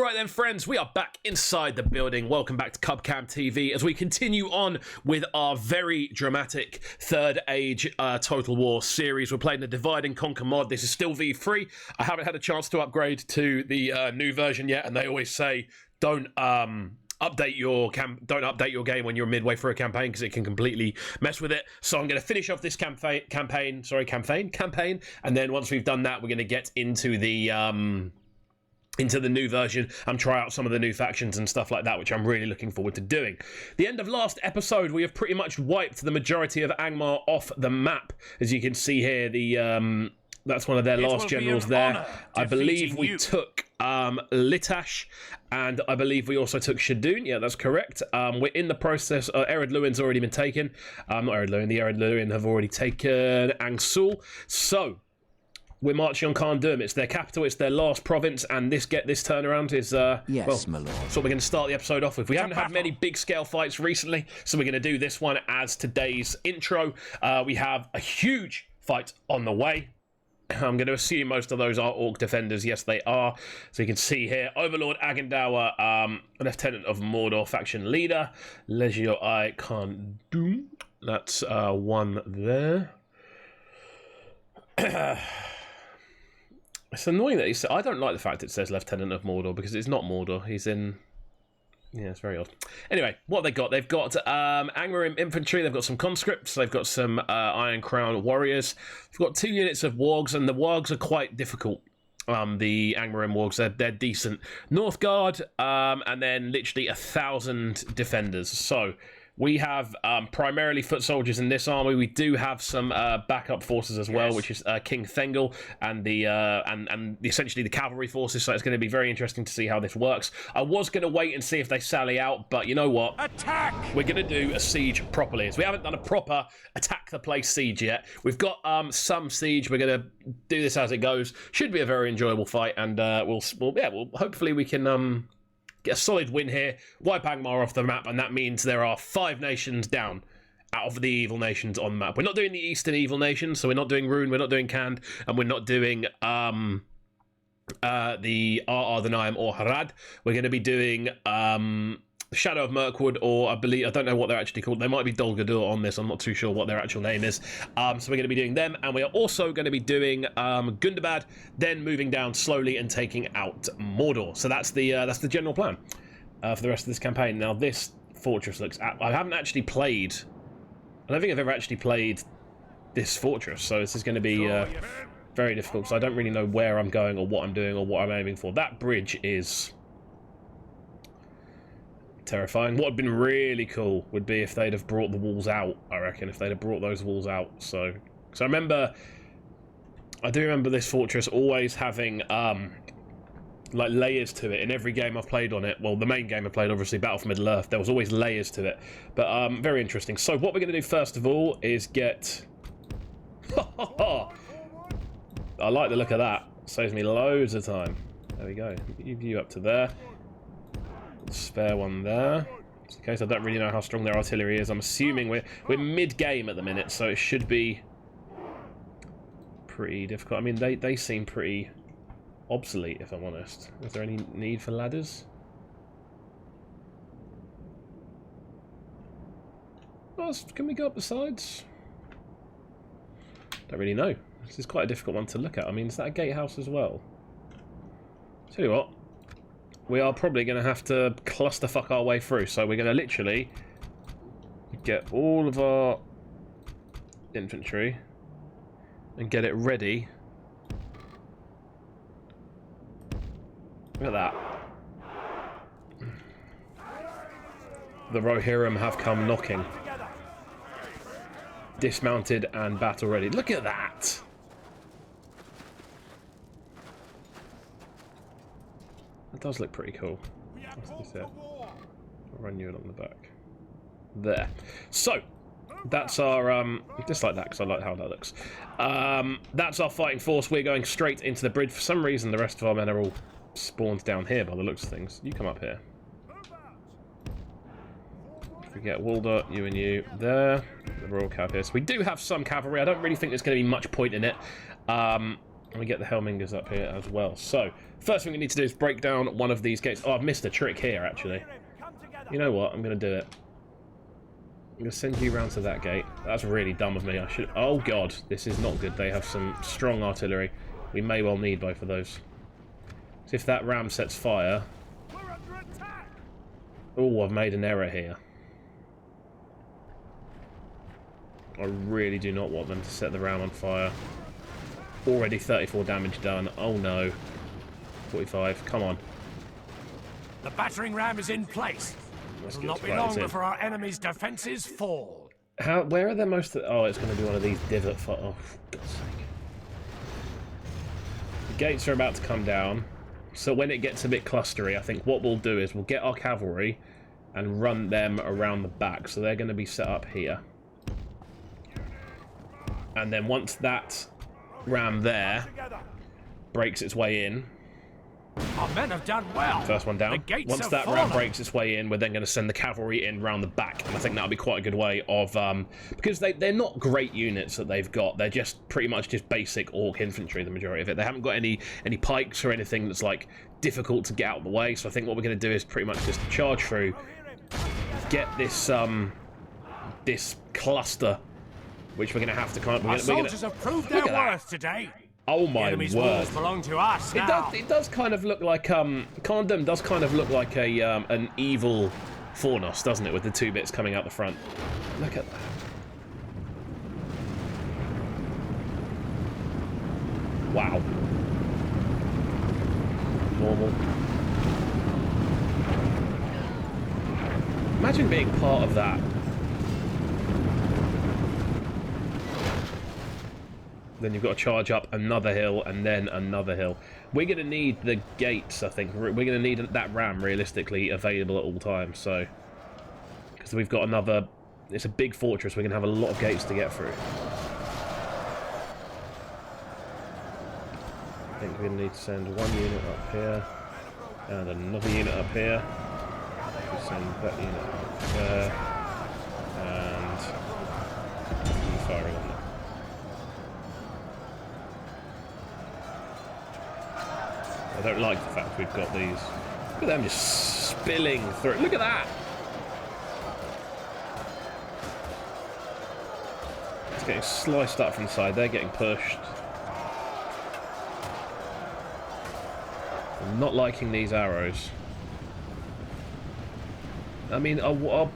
Alright then friends, we are back inside the building. Welcome back to Cubcam TV as we continue on with our very dramatic Third Age Total War series. We're playing the Divide and Conquer mod. This is still V3. I haven't had a chance to upgrade to the new version yet, and they always say don't update your game when you're midway through a campaign because it can completely mess with it. So I'm going to finish off this campaign, and then once we've done that, we're going to get into the new version and try out some of the new factions and stuff like that, which I'm really looking forward to doing. The end of last episode, we have pretty much wiped the majority of Angmar off the map. As you can see here, the that's one of their last generals there. I believe we took Litash, and I believe we also took Shadun. Yeah, that's correct. We're in the process. Ered Luwin's already been taken. Not Ered Luwin. The Ered Luwin have already taken Angsul. So we're marching on Carn Dum. It's their capital. It's their last province, and this turnaround is yes, my lord. That's what we're going to start the episode off with. We haven't had many big scale fights recently, so we're going to do this one as today's intro. We have a huge fight on the way. I'm going to assume most of those are Orc defenders. Yes, they are. So you can see here, Overlord Agendour, Lieutenant of Mordor, faction leader, Legio I Carn Dum. That's one there. It's annoying that I don't like the fact it says Lieutenant of Mordor because it's not Mordor. He's in. Yeah, it's very odd. Anyway, what they got? They've got Angmarim infantry. They've got some conscripts. They've got some Iron Crown warriors. They've got 2 units of wargs, and the wargs are quite difficult. The Angmarim wargs, they're decent. Northguard, and then literally 1,000 defenders. So we have primarily foot soldiers in this army. We do have some backup forces as well, which is King Thengel and the essentially the cavalry forces. So it's going to be very interesting to see how this works. I was going to wait and see if they sally out, but you know what? Attack! We're going to do a siege properly. So we haven't done a proper attack the place siege yet. We've got some siege. We're going to do this as it goes. Should be a very enjoyable fight, and we'll hopefully we can get a solid win here, wipe Angmar off the map, and that means there are 5 nations down out of the evil nations on the map. We're not doing the Eastern evil nations, so we're not doing Rune, we're not doing Khand, and we're not doing the Danaim or Harad. We're going to be doing Shadow of Mirkwood, or I don't know what they're actually called. They might be Dol Guldur on this. I'm not too sure what their actual name is. So we're going to be doing them, and we are also going to be doing Gundabad, then moving down slowly and taking out Mordor. So that's the general plan for the rest of this campaign. Now this fortress looks. I haven't actually played. I don't think I've ever actually played this fortress, so this is going to be very difficult. So I don't really know where I'm going or what I'm doing or what I'm aiming for. That bridge is terrifying. What would have been really cool would be if they'd have brought the walls out, I reckon, if they'd have brought those walls out. So I do remember this fortress always having like layers to it in every game I've played on it. Well, the main game I played, obviously Battle for Middle Earth, there was always layers to it, but very interesting. So what we're going to do first of all is get I like the look of that. Saves me loads of time. There we go. You up to there. Spare one there. Just in case I don't really know how strong their artillery is. I'm assuming we're mid-game at the minute, so it should be pretty difficult. I mean, they seem pretty obsolete, if I'm honest. Is there any need for ladders? Oh, can we go up the sides? Don't really know. This is quite a difficult one to look at. I mean, is that a gatehouse as well? Tell you what. We are probably going to have to clusterfuck our way through. So we're going to literally get all of our infantry and get it ready. Look at that. The Rohirrim have come knocking. Dismounted and battle ready. Look at that! That does look pretty cool. That's it. I'll run you along the back. There. So, that's our, just like that, because I like how that looks. That's our fighting force. We're going straight into the bridge. For some reason, the rest of our men are all spawned down here by the looks of things. You come up here. If we get Walder, you and you there. The Royal Cav here. So we do have some cavalry. I don't really think there's going to be much point in it. And we get the Helmingers up here as well. So, first thing we need to do is break down one of these gates. Oh, I've missed a trick here, actually. You know what? I'm going to do it. I'm going to send you round to that gate. That's really dumb of me. I should... Oh, God. This is not good. They have some strong artillery. We may well need both of those. So if that ram sets fire... Oh, I've made an error here. I really do not want them to set the ram on fire. Already 34 damage done. Oh no. 45. Come on. The battering ram is in place. It'll not be long before our enemy's defenses fall. How? Where are the most... Oh, it's going to be one of these divot... Oh, for God's sake. The gates are about to come down. So when it gets a bit clustery, I think what we'll do is we'll get our cavalry and run them around the back. So they're going to be set up here. And then once that ram there breaks its way in... Our men have done well. First one down. Once that ram breaks its way in, we're then going to send the cavalry in round the back. And I think that'll be quite a good way of... because they're not great units that they've got. They're just pretty much just basic orc infantry, the majority of it. They haven't got any pikes or anything that's, like, difficult to get out of the way. So I think what we're going to do is pretty much just charge through, get this, this cluster, which we're going to have to kind of... Our soldiers have proved their worth today. Oh my word! Belong to us now. It does kind of look like Carn Dum does kind of look like a an evil Fornos, doesn't it? With the two bits coming out the front. Look at that. Wow. Normal. Imagine being part of that. Then you've got to charge up another hill and then another hill. We're going to need the gates, I think. We're going to need that ram, realistically, available at all times. So, because we've got another... It's a big fortress. We're going to have a lot of gates to get through. I think we're going to need to send one unit up here. And another unit up here. We'll send that unit up there. And... firing on that. I don't like the fact we've got these. Look at them just spilling through. Look at that! It's getting sliced up from the side. They're getting pushed. I'm not liking these arrows. I mean, are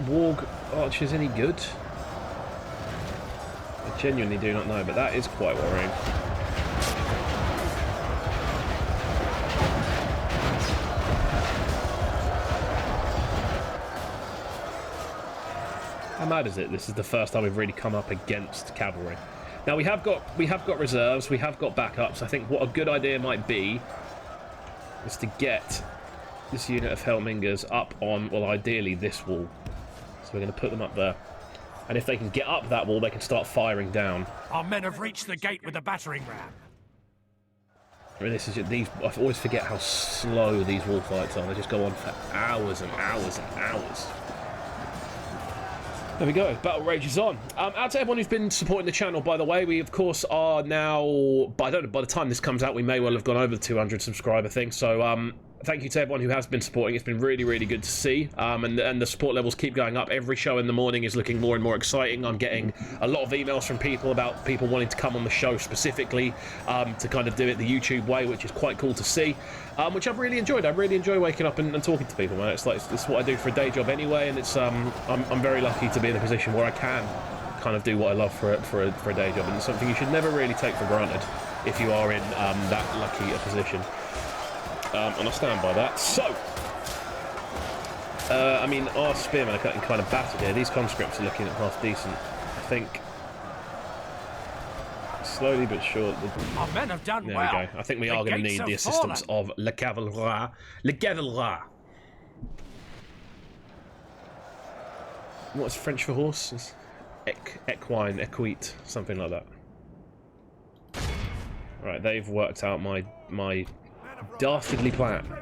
warg archers any good? I genuinely do not know, but that is quite worrying. How mad is it? This is the first time we've really come up against cavalry. Now we have got reserves, we have got backups. I think what a good idea might be is to get this unit of Helmingers up on, well, ideally this wall. So we're going to put them up there, and if they can get up that wall, they can start firing down. Our men have reached the gate with the battering ram. I mean, this is these. I always forget how slow these wall fights are. They just go on for hours and hours and hours. There we go. Battle rages on. Out to everyone who's been supporting the channel, by the way. We, of course, are now... But I don't know, by the time this comes out, we may well have gone over the 200 subscriber thing. So, thank you to everyone who has been supporting. It's been really, really good to see. And the support levels keep going up. Every show in the morning is looking more and more exciting. I'm getting a lot of emails from people about people wanting to come on the show specifically to kind of do it the YouTube way, which is quite cool to see. Which I've really enjoyed. I really enjoy waking up and talking to people, man. It's like it's what I do for a day job anyway, and it's I'm very lucky to be in a position where I can kind of do what I love for a day job, and it's something you should never really take for granted if you are in that lucky a position. And I stand by that. So, I mean, our spearmen are getting kind of battered here. These conscripts are looking at half decent. I think. Slowly but surely. Our men have done well. There we go. I think we are going to need the assistance of Le Cavalerie. Le Cavalerie. What's French for horse? It's equine, equite, something like that. Right, they've worked out my dastardly plan. What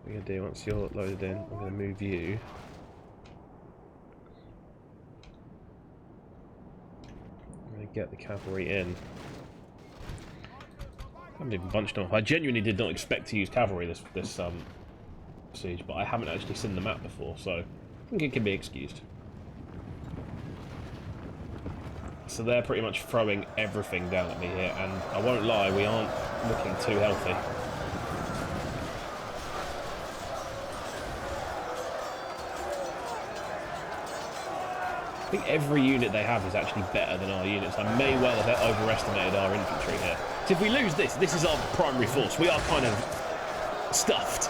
we're going to do once you're loaded in, I'm going to move you. get the cavalry in. I haven't even bunched them up. I genuinely did not expect to use cavalry this siege, but I haven't actually seen the map before, so I think it can be excused. So they're pretty much throwing everything down at me here, and I won't lie, we aren't looking too healthy. I think every unit they have is actually better than our units. I may well have overestimated our infantry here. So if we lose this, this is our primary force. We are kind of stuffed.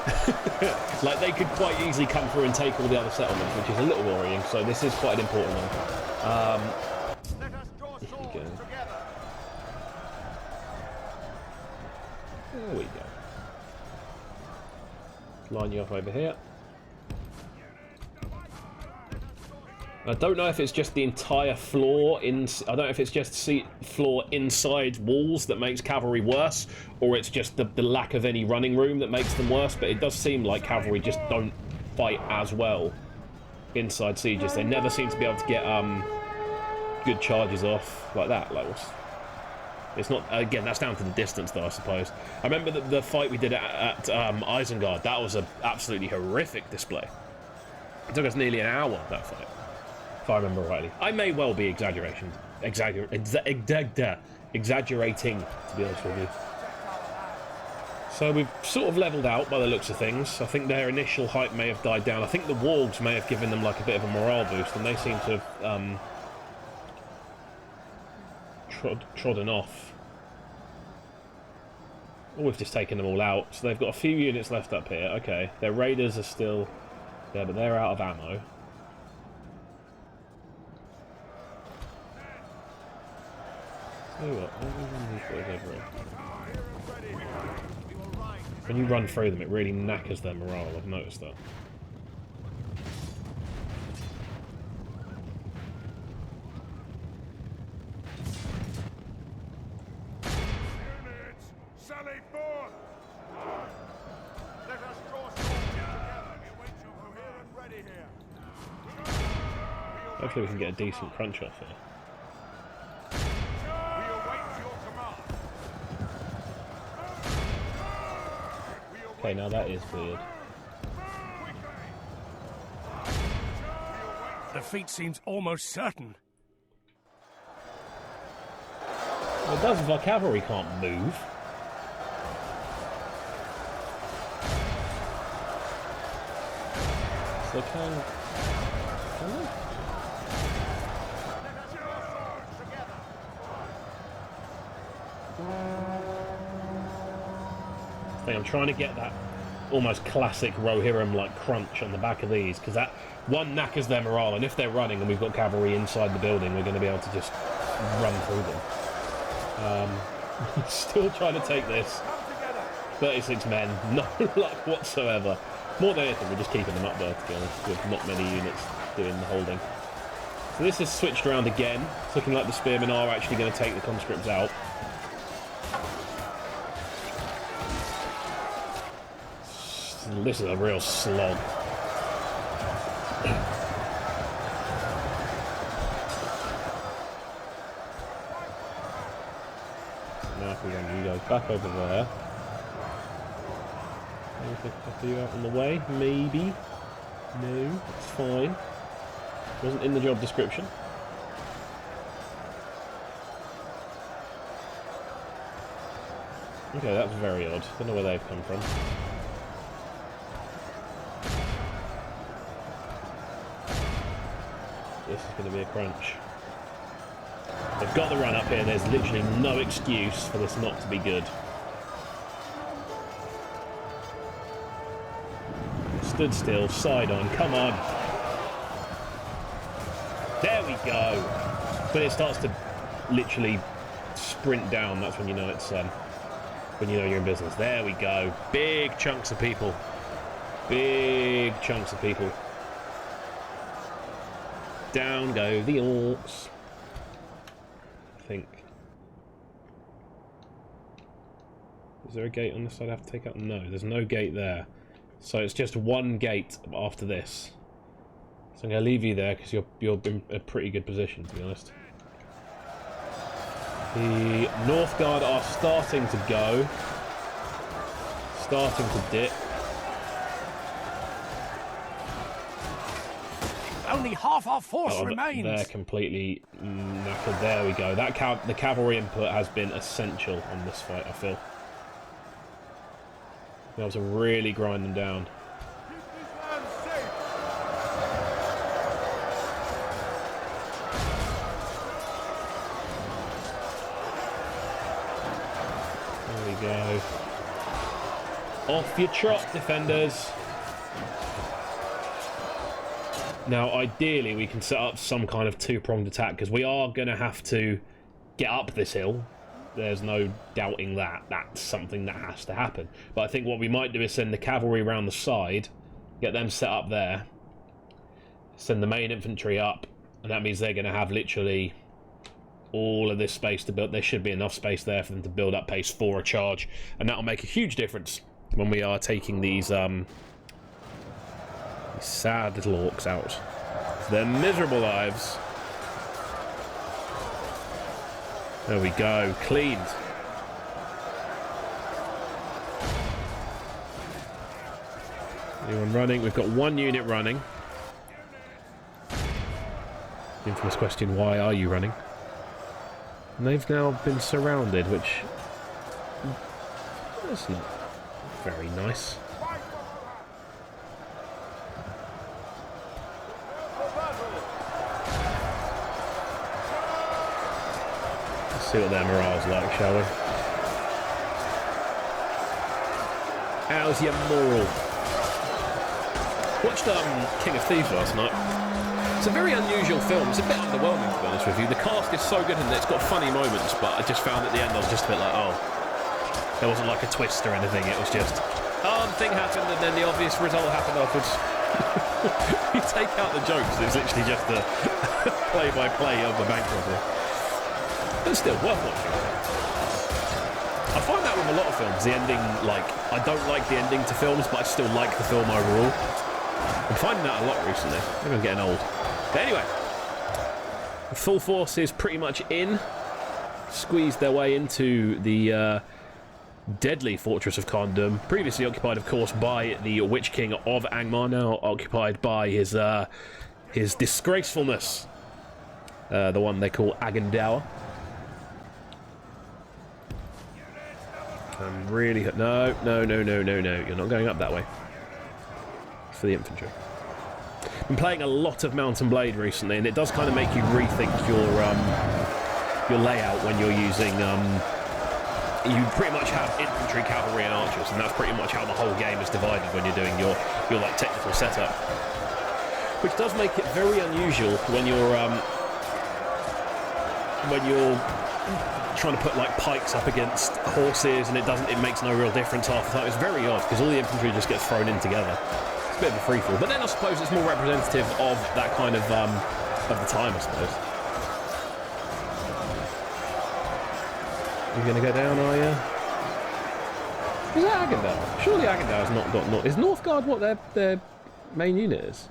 Like, they could quite easily come through and take all the other settlements, which is a little worrying. So this is quite an important one. Let us draw swords together. There we go. Line you up over here. I don't know if it's just the entire floor I don't know if it's just floor inside walls that makes cavalry worse, or it's just the lack of any running room that makes them worse, but it does seem like cavalry just don't fight as well inside sieges. They never seem to be able to get good charges off like that. Like, it's not, again, that's down to the distance though, I suppose. I remember the fight we did at Isengard. That was an absolutely horrific display. It took us nearly an hour, that fight, if I remember rightly. I may well be exaggerating, to be honest with you. So we've sort of levelled out by the looks of things. I think their initial hype may have died down. I think the wargs may have given them like a bit of a morale boost, and they seem to have trodden off. Oh, we've just taken them all out. So they've got a few units left up here. Okay, their raiders are still there, but they're out of ammo. Tell you what, let me run these boys over here. When you run through them, it really knackers their morale. I've noticed that. Hopefully we can get a decent crunch off here. Okay, now that is weird. Defeat seems almost certain. Well, it does if our cavalry can't move. So can they? I'm trying to get that almost classic Rohirrim like crunch on the back of these, because that one knackers their morale, and if they're running and we've got cavalry inside the building, we're going to be able to just run through them. Still trying to take this. 36 men, no luck whatsoever. More than anything, we're just keeping them up there, to be honest, with not many units doing the holding. So this has switched around again. It's looking like the spearmen are actually going to take the conscripts out. This is a real slog. Now if we run you guys back over there. Maybe a couple of you out on the way, maybe. No, it's fine. Wasn't in the job description. Okay, that's very odd. Don't know where they've come from. This is going to be a crunch. They've got the run up here. There's literally no excuse for this not to be good. Stood still, side on, come on. There we go. When it starts to literally sprint down, that's when you know it's when you know you're in business. There we go. Big chunks of people. Big chunks of people. Down go the orcs. I think. Is there a gate on this side I have to take out? No, there's no gate there. So it's just one gate after this. So I'm going to leave you there because you're in a pretty good position, to be honest. The North Guard are starting to go. Starting to dip. Only half our force remains. They're completely knackered. There we go. The cavalry input has been essential on this fight, I feel. Be able to really grind them down. There we go. Off your trot, defenders. Now, ideally, we can set up some kind of two-pronged attack, because we are going to have to get up this hill. There's no doubting that. That's something that has to happen. But I think what we might do is send the cavalry around the side, get them set up there, send the main infantry up, and that means they're going to have literally all of this space to build. There should be enough space there for them to build up pace for a charge, and that'll make a huge difference when we are taking these sad little orcs out for their miserable lives. There we go, cleaned. Anyone running? We've got one unit running. The infamous question, why are you running? And they've now been surrounded, which is not very nice. See what their morale's like, shall we? How's your moral? Watched King of Thieves last night. It's a very unusual film. It's a bit underwhelming, to be honest with you. The cast is so good and it's got funny moments, but I just found at the end I was just a bit like, oh, there wasn't like a twist or anything. It was just, the thing happened and then the obvious result happened afterwards. You take out the jokes, it's literally just the play-by-play of the bank robbery. But still, worth watching. I find that with a lot of films, the ending, like, I don't like the ending to films, but I still like the film overall. I'm finding that a lot recently. Maybe I'm getting old. But anyway, the full force is pretty much in. Squeezed their way into the deadly fortress of Carn Dum, previously occupied, of course, by the Witch King of Angmar, now occupied by his disgracefulness, the one they call Agendour. I'm really... No. You're not going up that way. It's for the infantry. Been playing a lot of Mount and Blade recently, and it does kind of make you rethink your layout when you're using... you pretty much have infantry, cavalry, and archers, and that's pretty much how the whole game is divided when you're doing your like technical setup. Which does make it very unusual when you're trying to put like pikes up against horses, and it makes no real difference half the time. It's very odd because all the infantry just gets thrown in together. It's a bit of a free fall, but then I suppose it's more representative of that kind of the time, I suppose. You're gonna go down, are you? Is that Agendour? Surely Agendour's not got North. Is Northguard what their main unit is?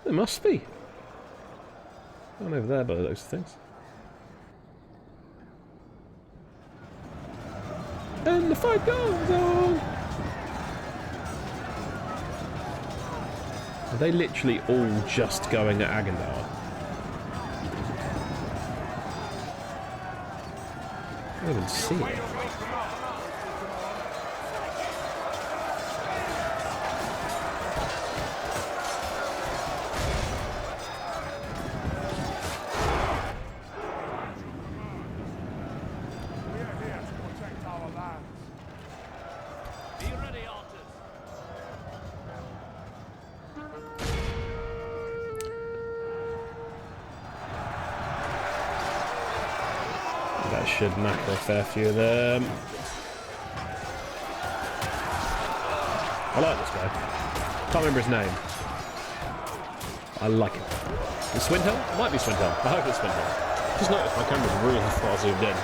It must be. Down over there by the looks of things. And the fight goes on! Are they literally all just going at Agendour? I don't even see it. That should knacker a fair few of them. I like this guy. Can't remember his name. I like it. Is Swindhelm? It might be Swindhelm. I hope it's Swindhelm. Just noticed my camera's really far zoomed in.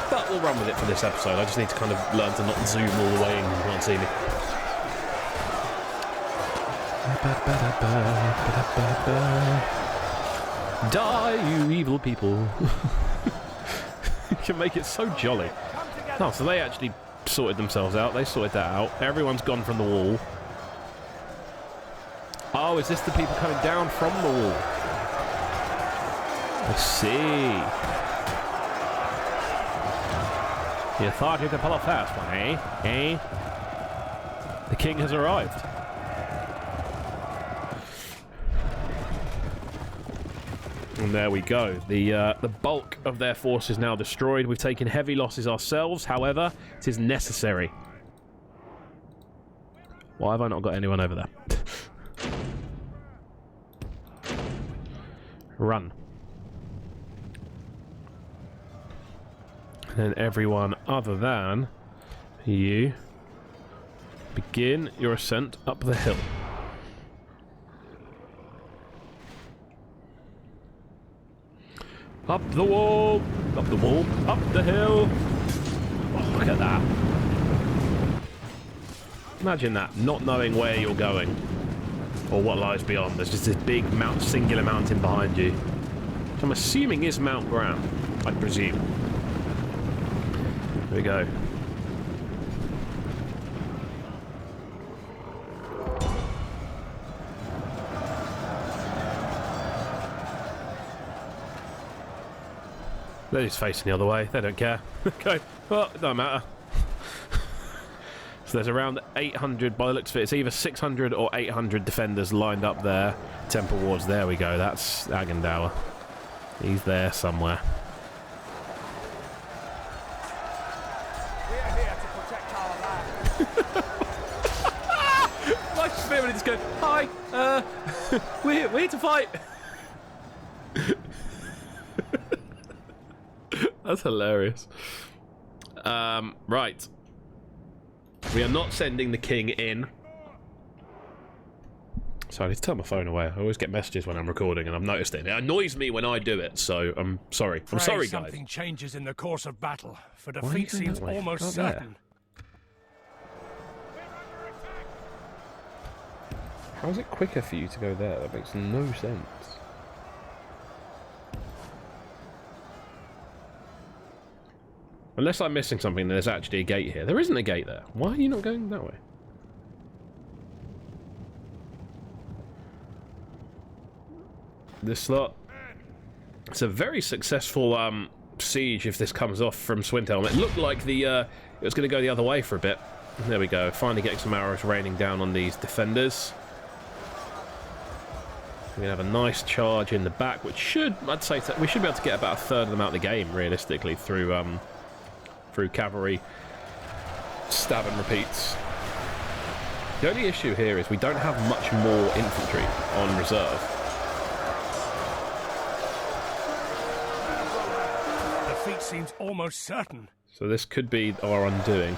But we'll run with it for this episode. I just need to kind of learn to not zoom all the way in and you can't see me. Die, you evil people. can make it so jolly. Oh, so they actually sorted themselves out. They sorted that out. Everyone's gone from the wall. Oh, is this the people coming down from the wall? I see. You thought you could pull a fast one, eh? Eh? The king has arrived. And there we go. The bulk of their force is now destroyed. We've taken heavy losses ourselves. However, it is necessary. Why have I not got anyone over there? Run. And then everyone other than you begin your ascent up the hill. Up the wall, up the wall, up the hill. Oh, look at that. Imagine that, not knowing where you're going or what lies beyond. There's just this big singular mountain behind you. Which I'm assuming is Mount Graham, I presume. Here we go. They're just facing the other way. They don't care. Okay. Well, it don't matter. So there's around 800, by the looks of it, it's either 600 or 800 defenders lined up there. Temple Wards, there we go. That's Agendour. He's there somewhere. We're here to protect our land. My spirit just go, hi, we're here to fight. That's hilarious. Right. We are not sending the king in. Sorry, I need to turn my phone away. I always get messages when I'm recording, and I've noticed it. It annoys me when I do it, so I'm sorry. I'm sorry, guys. Something changes in the course of battle, for defeat seems almost certain. How is it quicker for you to go there? That makes no sense. Unless I'm missing something, there's actually a gate here. There isn't a gate there. Why are you not going that way? This slot. It's a very successful siege if this comes off from Swintelm. It looked like it was going to go the other way for a bit. There we go. Finally getting some arrows raining down on these defenders. We're going to have a nice charge in the back, which should, I'd say, we should be able to get about a third of them out of the game, realistically, through cavalry stab and repeats. The only issue here is we don't have much more infantry on reserve. Defeat seems almost certain. So this could be our undoing.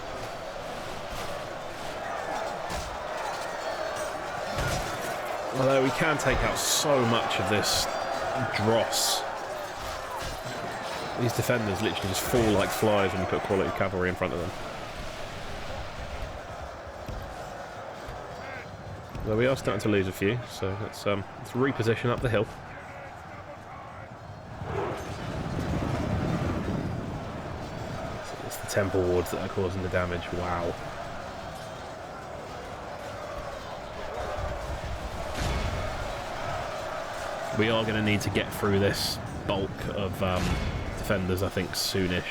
Although we can take out so much of this dross. These defenders literally just fall like flies when you put quality cavalry in front of them. Well, we are starting to lose a few, so let's reposition up the hill. So it's the temple wards that are causing the damage. Wow. We are going to need to get through this bulk of defenders, I think, soonish.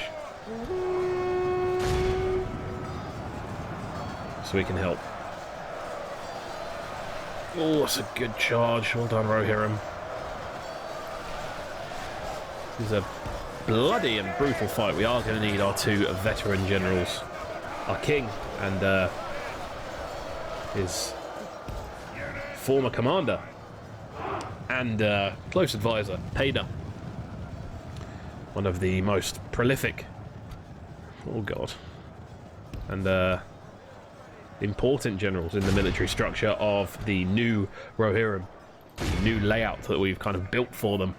So we can help. Oh, that's a good charge. Well done, Rohan. This is a bloody and brutal fight. We are going to need our two veteran generals. Our king and his former commander. And close advisor, Hader. One of the most prolific, oh god, and important generals in the military structure of the new Rohirrim, the new layout that we've kind of built for them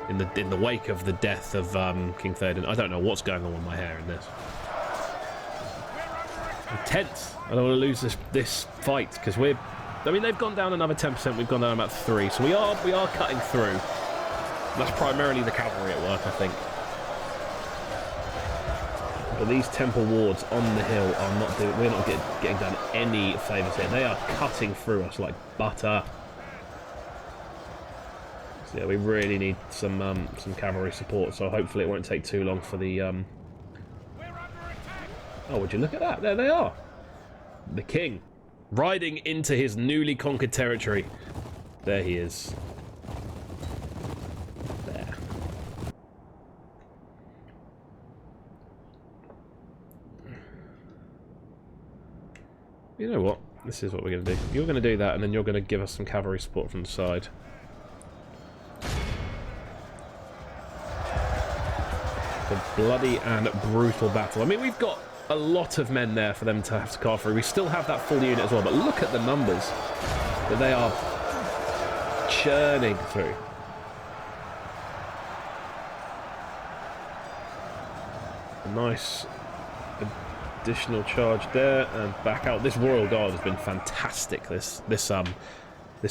in the wake of the death of King Theoden. I don't know what's going on with my hair in this. I'm tense. I don't want to lose this fight because I mean, they've gone down another 10%. We've gone down about 3, so we are cutting through. That's primarily the cavalry at work, I think. But these temple wards on the hill are not doing. We're not getting done any favours here. They are cutting through us like butter. So yeah, we really need some cavalry support. So hopefully it won't take too long for the. Oh, would you look at that? There they are. The king, riding into his newly conquered territory. There he is. There. You know what? This is what we're going to do. You're going to do that, and then you're going to give us some cavalry support from the side. The bloody and brutal battle. I mean, we've got a lot of men there for them to have to carve through. We still have that full unit as well, but look at the numbers that they are churning through. A nice additional charge there and back out. This Royal Guard has been fantastic this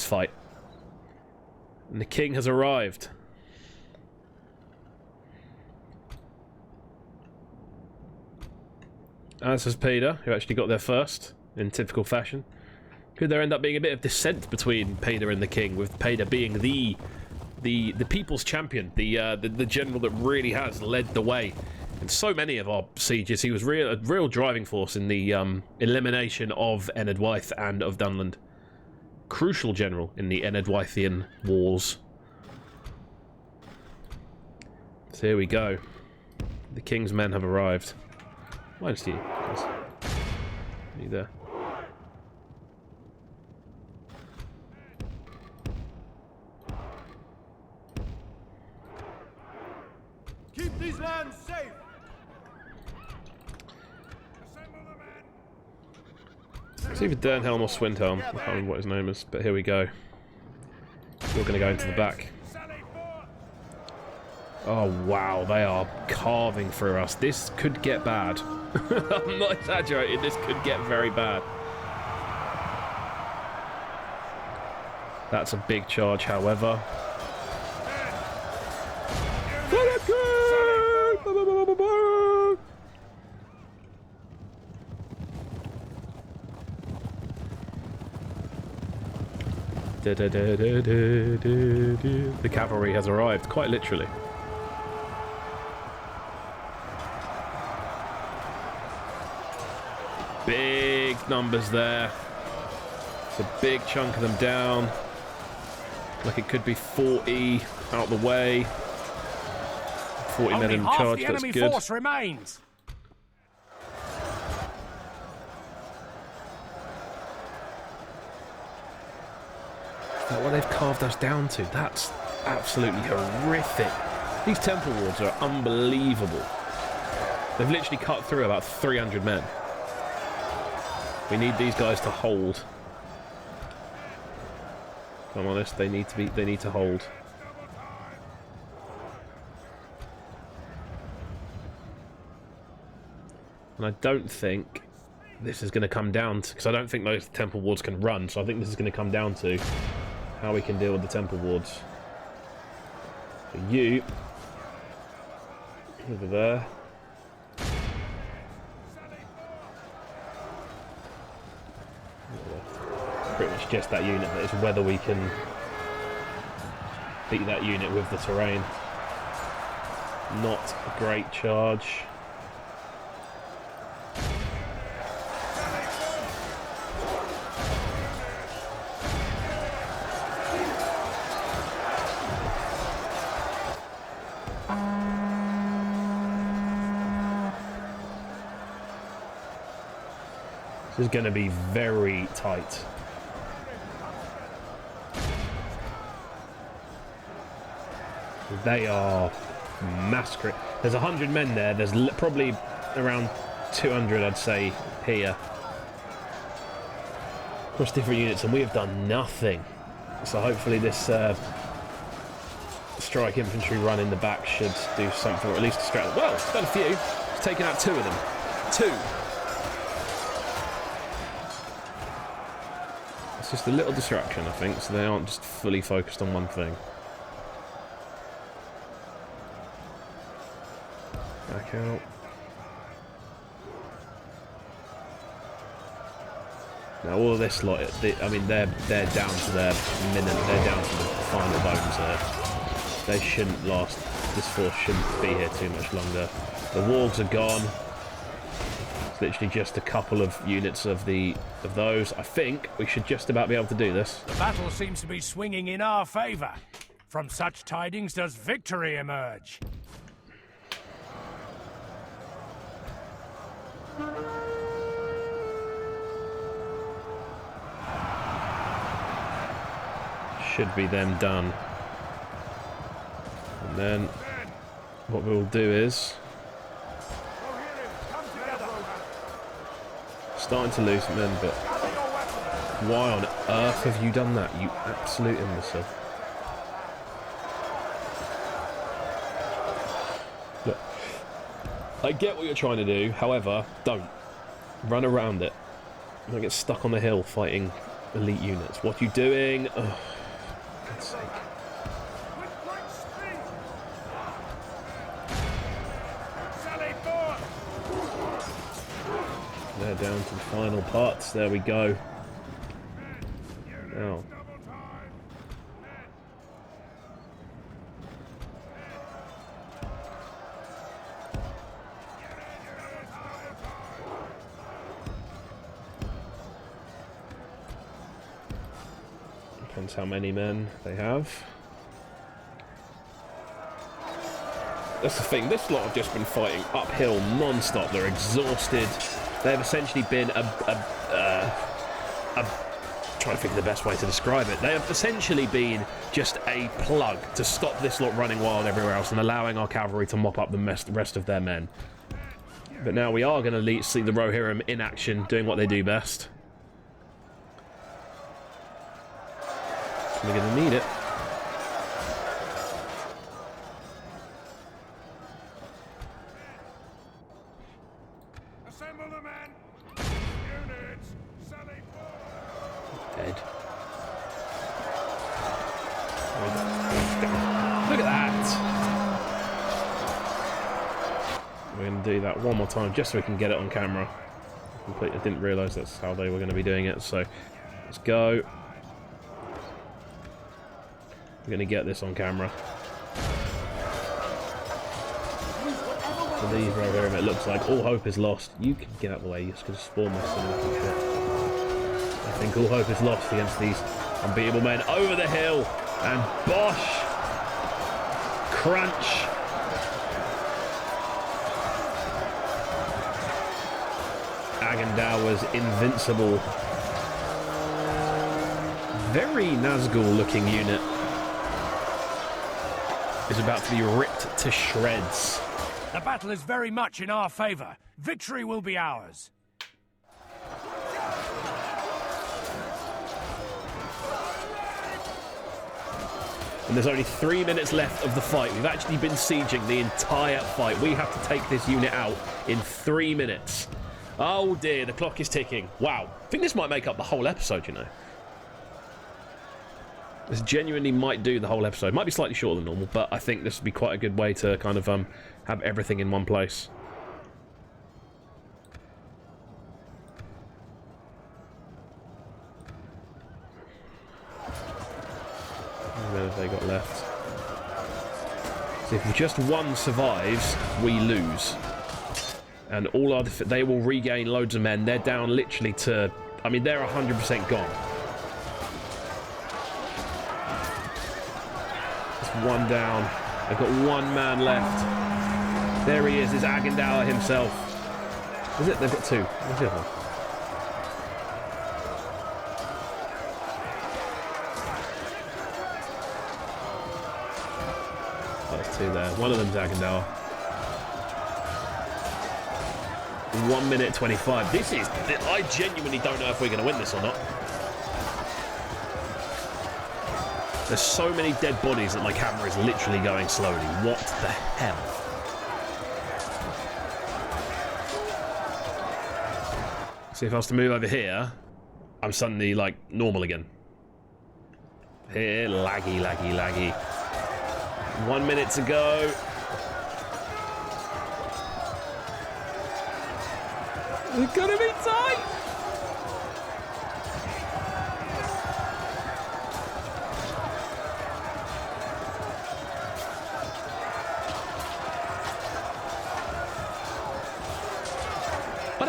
fight. And the king has arrived. As has Peter, who actually got there first, in typical fashion. Could there end up being a bit of dissent between Peter and the king, with Peter being the people's champion, the general that really has led the way in so many of our sieges? He was a real driving force in the elimination of Enedwaith and of Dunland. Crucial general in the Enedwaithian wars. So here we go. The king's men have arrived. Minus you. You there. Keep these lands safe. It's either Dernhelm or Swindhelm. I can't remember what his name is, but here we go. We're going to go into the back. Oh wow, they are carving through us. This could get bad. I'm not exaggerating, this could get very bad. That's a big charge, however. The cavalry has arrived, quite literally. Big numbers there. It's a big chunk of them down. Like it could be 40 out the way. 40 men in charge, that's good. Enemy force remains. Is that what they've carved us down to? That's absolutely horrific. These temple wards are unbelievable. They've literally cut through about 300 men. We need these guys to hold. If I'm honest, they need to hold. And I don't think this is going to come down to, because I don't think those temple wards can run, so I think this is going to come down to how we can deal with the temple wards. So you over there. Pretty much just that unit, but it's whether we can beat that unit with the terrain. Not a great charge. This is going to be very tight. They are massacring. There's 100 men there. There's probably around 200, I'd say, here. Across different units, and we have done nothing. So hopefully this strike infantry run in the back should do something, or at least distract them. Well, it's done a few. It's taken out 2 of them. 2. It's just a little distraction, I think, so they aren't just fully focused on one thing. Back out. Now all of this lot, I mean, they're down to their minimum. They're down to the final bones here. They shouldn't last. This force shouldn't be here too much longer. The wargs are gone. It's literally just a couple of units of those. I think we should just about be able to do this. The battle seems to be swinging in our favour. From such tidings does victory emerge. Should be them done. And then what we'll do is starting to lose men, but why on earth have you done that, you absolute imbecile? Look, I get what you're trying to do, however, don't run around it. Don't get stuck on the hill fighting elite units. What are you doing? Oh, for God's sake. They're down to the final parts. There we go. Now. Depends how many men they have. That's the thing. This lot have just been fighting uphill non-stop. They're exhausted. They've essentially been trying to think of the best way to describe it. They have essentially been just a plug to stop this lot running wild everywhere else and allowing our cavalry to mop up the rest of their men. But now we are going to see the Rohirrim in action, doing what they do best. We're going to need it. Dead. Look at that! We're going to do that one more time just so we can get it on camera. I didn't realise that's how they were going to be doing it, so let's go. We're going to get this on camera. For these Rohirrim, it looks like all hope is lost. You can get out of the way, you're just going to spawn my son of shit. I think all hope is lost against these unbeatable men. Over the hill, and bosh! Crunch! Agandal was invincible. Very Nazgul looking unit is about to be ripped to shreds. The battle is very much in our favour. Victory will be ours. And there's only 3 minutes left of the fight. We've actually been sieging the entire fight. We have to take this unit out in 3 minutes. Oh dear, the clock is ticking. Wow. I think this might make up the whole episode, you know. This genuinely might do the whole episode. Might be slightly shorter than normal, but I think this would be quite a good way to kind of have everything in one place. How many have they got left? So if just one survives, we lose. And all our they will regain loads of men. They're down literally to... I mean, they're 100% gone. One down. They've got one man left. There he is Agandal himself. Is it? They've got two. Where's the other one? There's two there. One of them's Agandal. 1 minute 25. This is... I genuinely don't know if we're going to win this or not. There's so many dead bodies that my camera is literally going slowly. What the hell? See, if I was to move over here, I'm suddenly, like, normal again. Here, laggy, laggy, laggy. 1 minute to go. It's gonna be tight!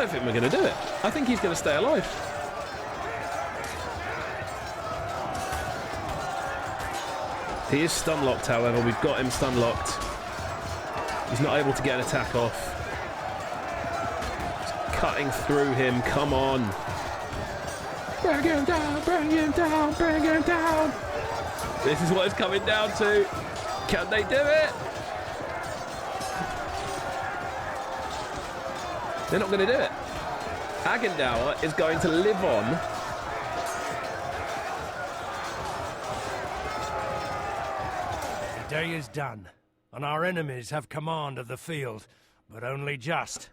don't think we're going to do it. I think he's going to stay alive. He is stun locked, however. We've got him stun locked. He's not able to get an attack off. It's cutting through him. Come on. Bring him down, bring him down, bring him down. This is what it's coming down to. Can they do it? They're not going to do it. Agendaur is going to live on. The day is done, and our enemies have command of the field, but only just.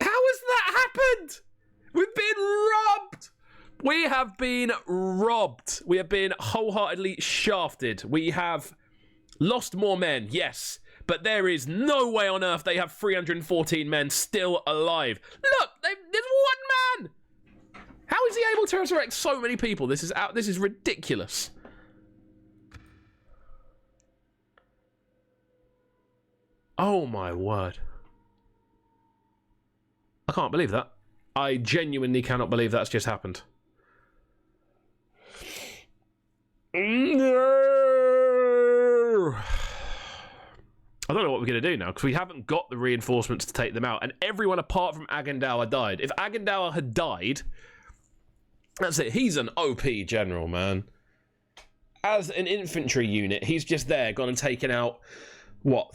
How has that happened? We've been robbed. We have been robbed. We have been wholeheartedly shafted. We have lost more men, yes. But there is no way on earth they have 314 men still alive. Look, there's one man. How is he able to resurrect so many people? This is ridiculous. Oh my word. I can't believe that. I genuinely cannot believe that's just happened. No. I don't know what we're going to do now, because we haven't got the reinforcements to take them out, and everyone apart from Agendaur died. If Agendaur had died, that's it. He's an OP general, man. As an infantry unit, he's just there, gone and taken out, what,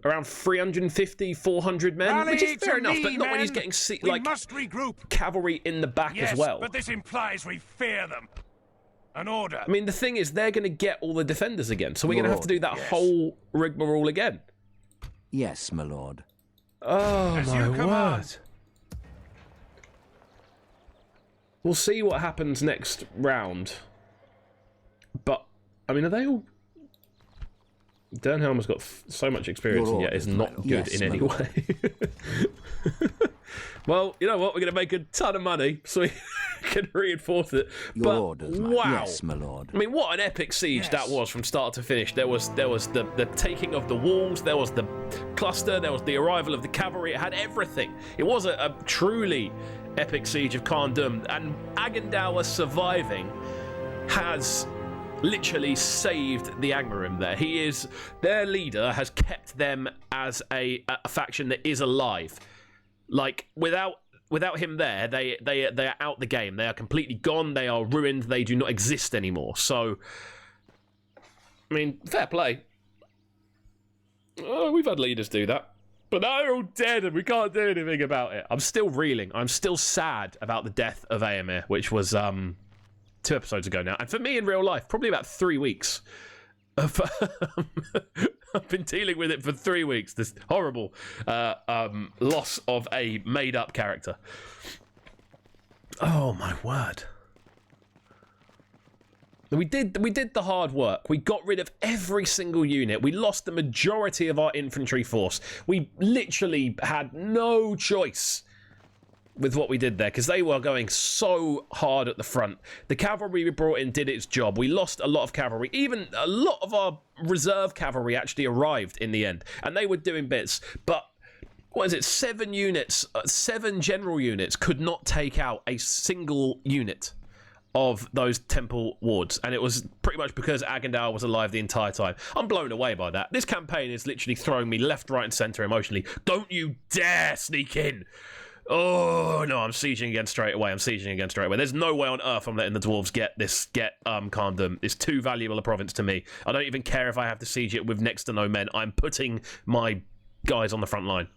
around 350, 400 men? Rally which is fair enough, but not men. when he's getting, we must regroup. Cavalry in the back as well. But this implies we fear them. An order. I mean, the thing is, they're going to get all the defenders again, so we're going to have to do that whole rigmarole again. Yes, my lord. Oh, my word. We'll see what happens next round. But, I mean, are they all... Dernhelm's got so much experience and yet is not good in any way. Well, you know what? We're going to make a ton of money, so we can reinforce it. Your orders, wow. Yes, my lord. I mean, what an epic siege that was from start to finish. There was the taking of the walls, there was the cluster, there was the arrival of the cavalry. It had everything. It was a truly epic siege of Carn Dum, and Agendaur surviving has literally saved the Angmarim there. He is, their leader has kept them as a faction that is alive. Like, without him there, they are out the game. They are completely gone. They are ruined. They do not exist anymore. So, I mean, fair play. Oh, we've had leaders do that. But now they're all dead and we can't do anything about it. I'm still reeling. I'm still sad about the death of Éomer, which was 2 episodes ago now. And for me in real life, probably about 3 weeks. I've been dealing with it for 3 weeks. This horrible loss of a made-up character. Oh my word! We did the hard work. We got rid of every single unit. We lost the majority of our infantry force. We literally had no choice with what we did there, because they were going so hard at the front. The cavalry we brought in did its job. We lost a lot of cavalry. Even a lot of our reserve cavalry actually arrived in the end, and they were doing bits. But what is it? 7 units, 7 general units could not take out a single unit of those temple wards, and it was pretty much because Agendaur was alive the entire time. I'm blown away by that. This campaign is literally throwing me left, right, and centre emotionally. Don't you dare sneak in! Oh, no, I'm sieging again straight away. There's no way on earth I'm letting the dwarves get Carn Dum. It's too valuable a province to me. I don't even care if I have to siege it with next to no men. I'm putting my guys on the front line.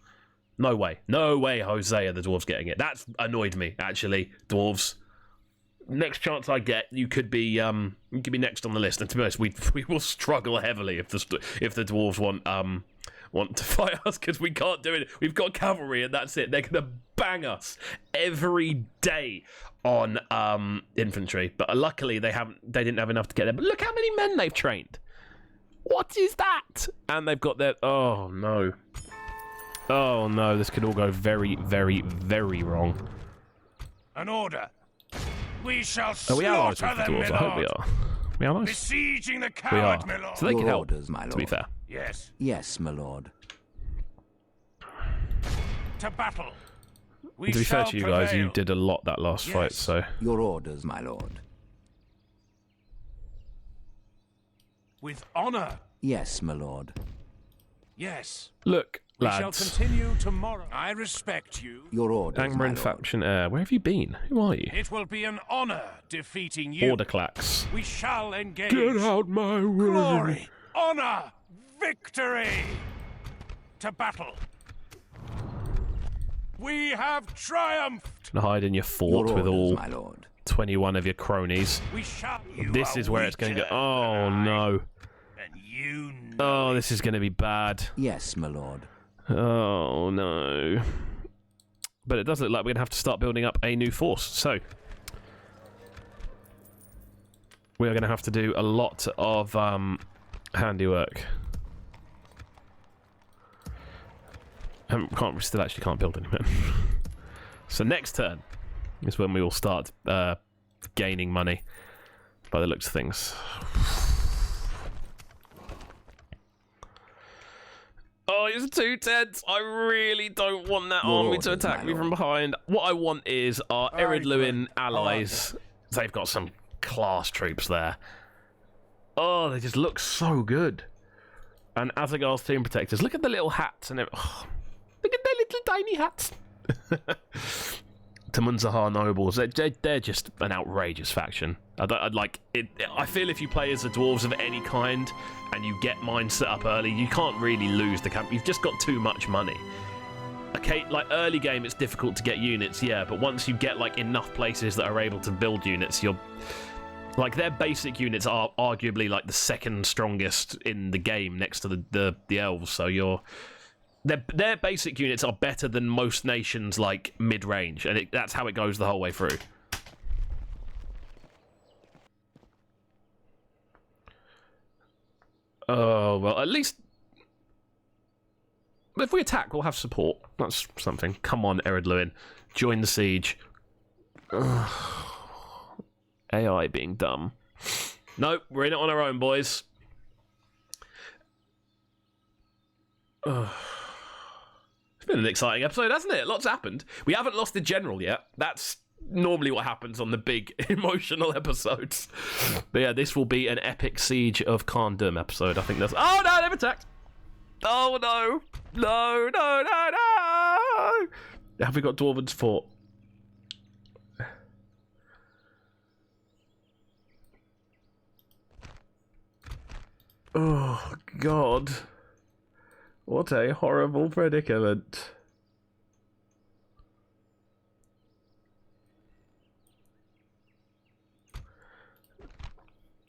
No way. No way, Hosea, the dwarves getting it. That's annoyed me, actually, dwarves. Next chance I get, you could be next on the list. And to be honest, we will struggle heavily if the dwarves want to fight us, because we can't do it. We've got cavalry and that's it. They're gonna bang us every day on infantry, but luckily they didn't have enough to get there. But look how many men they've trained. What is that? And they've got their... oh no, this could all go very, very, very wrong. An order. We shall Are we allies slaughter with the them, dwarves? I hope we are. We are nice. Besieging the We are. coward, my lord. So they can Your help, orders, my to be lord. fair. Yes. Yes, my lord. To battle. We To be fair shall to you guys, you prevail. did a lot that last Yes. fight, so... Your orders, my lord. With honor. Yes, my lord. Yes. Look, We shall lads. continue tomorrow. I respect you. Your orders, my Angmarim lord. faction heir. Where have you been? Who are you? It will be an honor defeating you. Order clacks. We shall engage. Get out my way. Glory, honor, victory. To battle. We have triumphed. And hide in your Your fort with orders, all my lord. 21 of your cronies. We shall. This is where it's going to go. Oh, no. And you know. Oh, this is going to be bad. Yes, my lord. Oh, no. But it does look like we're going to have to start building up a new force. So, we are going to have to do a lot of handiwork. We still actually can't build anything. So next turn is when we will start gaining money, by the looks of things. Oh, it's 2 tents. I really don't want that Your army to orders, attack my me from lord. behind. What I want is our Erid Luin Aye, allies. They've got some class troops there. Oh, they just look so good. And Azagar's Tomb Protectors. Look at the little hats and everything. Oh, look at their little tiny hats. Tamunzahar nobles. They're just an outrageous faction. I'd like it. I feel if you play as the dwarves of any kind and you get mine set up early, you can't really lose the camp. You've just got too much money. Okay, like early game, it's difficult to get units, yeah, but once you get like enough places that are able to build units, you're like their basic units are arguably like the second strongest in the game next to the elves. So their basic units are better than most nations like mid-range, and that's how it goes the whole way through. Oh well, at least if we attack, we'll have support. That's something. Come on, Erid Luin, join the siege. Ugh. AI being dumb. Nope, we're in it on our own, boys. Ugh. It's been an exciting episode, hasn't it? Lots happened. We haven't lost the general yet. That's normally what happens on the big emotional episodes. But yeah, this will be an epic siege of Carn Dum episode. I think that's... Oh no, they've attacked! Oh no! No, no, no, no! Have we got Dwarven's Fort? Oh, God. What a horrible predicament.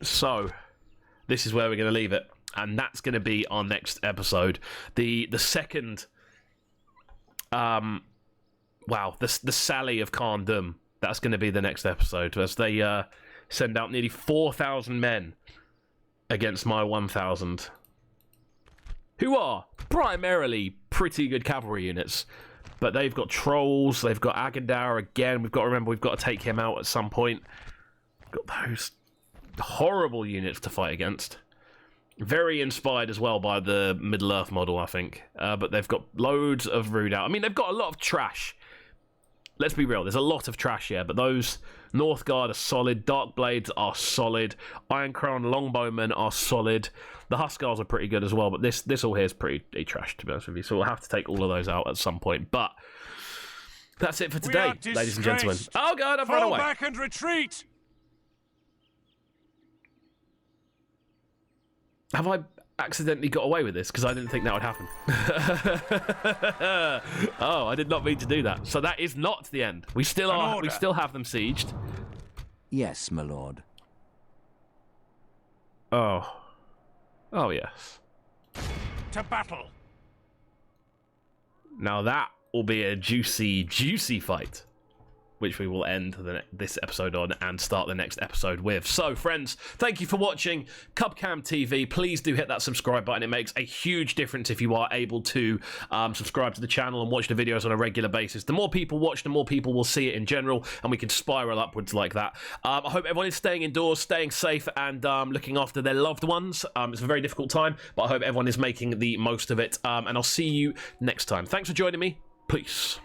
So, this is where we're going to leave it. And that's going to be our next episode. The second... wow, the Sally of Carn Dum. That's going to be the next episode. As they send out nearly 4,000 men against my 1,000. Who are primarily pretty good cavalry units. But they've got trolls, they've got Agendaur again. We've got to remember we've got to take him out at some point. Got those horrible units to fight against. Very inspired as well by the Middle-earth model, I think. But they've got loads of rude out. I mean, they've got a lot of trash. Let's be real, there's a lot of trash here, but those Northguard are solid, Dark Blades are solid, Iron Crown Longbowmen are solid, the Huskars are pretty good as well, but this all here is pretty trash, to be honest with you, so we'll have to take all of those out at some point, but that's it for today, ladies and gentlemen. Oh god, I've run Fall away. back and retreat. Have I accidentally got away with this? Because I didn't think that would happen. Oh, I did not mean to do that. So that is not the end. We still are. We still have them sieged. Yes, my lord. Oh. Oh yes. To battle. Now that will be a juicy, juicy fight, which we will end this episode on and start the next episode with. So, friends, thank you for watching Cubcam TV. Please do hit that subscribe button. It makes a huge difference if you are able to subscribe to the channel and watch the videos on a regular basis. The more people watch, the more people will see it in general, and we can spiral upwards like that. I hope everyone is staying indoors, staying safe, and looking after their loved ones. It's a very difficult time, but I hope everyone is making the most of it, and I'll see you next time. Thanks for joining me. Peace.